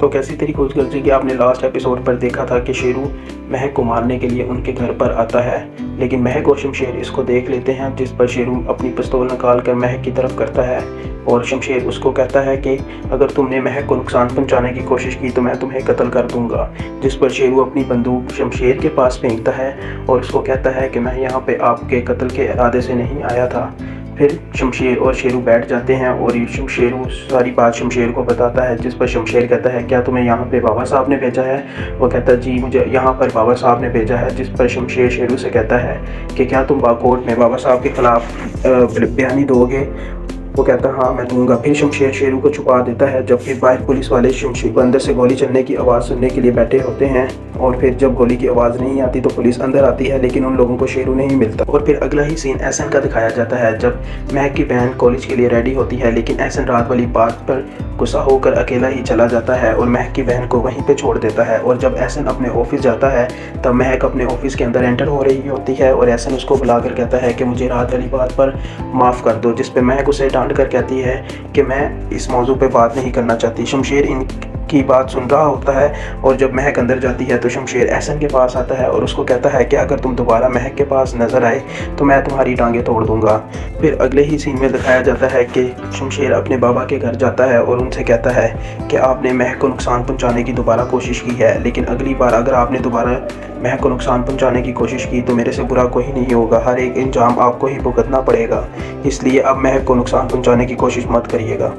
तो कैसी तेरी खुशगर्जी कि आपने लास्ट एपिसोड पर देखा था कि शेरू महक को मारने के लिए उनके घर पर आता है, लेकिन महक और शमशेर इसको देख लेते हैं, जिस पर शेरू अपनी पिस्तौल निकाल कर महक की तरफ करता है और शमशेर उसको कहता है कि अगर तुमने महक को नुकसान पहुंचाने की कोशिश की तो मैं तुम्हें कत्ल कर दूंगा। जिस पर शेरू अपनी बंदूक शमशेर के पास फेंकता है और उसको कहता है कि मैं यहाँ पे आपके कत्ल के इरादे से नहीं आया था। फिर शमशेर और शेरू बैठ जाते हैं और ये शेरू सारी बात शमशेर को बताता है, जिस पर शमशेर कहता है क्या तुम्हें यहाँ पे बाबा साहब ने भेजा है? वो कहता है जी मुझे यहाँ पर बाबा साहब ने भेजा है। जिस पर शमशेर शेरू से कहता है कि क्या तुम कोर्ट में बाबा साहब के खिलाफ बयानी दोगे? वो कहता हाँ मैं दूंगा। फिर शमशेर शेरू को छुपा देता है, जबकि बाहर पुलिस वाले शमशेर को अंदर से गोली चलने की आवाज़ सुनने के लिए बैठे होते हैं और फिर जब गोली की आवाज़ नहीं आती तो पुलिस अंदर आती है, लेकिन उन लोगों को शेरू नहीं मिलता। और फिर अगला ही सीन एहसन का दिखाया जाता है, जब महक की बहन कॉलेज के लिए रेडी होती है, लेकिन एहसन रात वाली बात पर गुस्सा होकर अकेला ही चला जाता है और महक की बहन को वहीं पे छोड़ देता है। और जब एहसन अपने ऑफिस जाता है तब महक अपने ऑफिस के अंदर एंटर हो रही होती है और एहसन उसको बुलाकर कहता है कि मुझे रात वाली बात पर माफ़ कर दो। जिस पे महक उसे डांट कर कहती है कि मैं इस मौजू पे बात नहीं करना चाहती। शमशेर इनकी बात सुन रहा होता है और जब महक अंदर जाती है तो शमशेर एहसन के पास आता है और उसको कहता है कि अगर तुम दोबारा महक के पास नज़र आए तो मैं तुम्हारी टांगें तोड़ दूंगा। फिर अगले ही सीन में दिखाया जाता है कि शमशेर अपने बाबा के घर जाता है और उनसे कहता है कि आपने महक को नुकसान पहुंचाने की दोबारा कोशिश की है, लेकिन अगली बार अगर आपने दोबारा महक को नुकसान पहुंचाने की कोशिश की तो मेरे से बुरा कोई नहीं होगा, हर एक इंजाम आपको ही भुगतना पड़ेगा, इसलिए अब महक को नुकसान पहुंचाने की कोशिश मत करिएगा।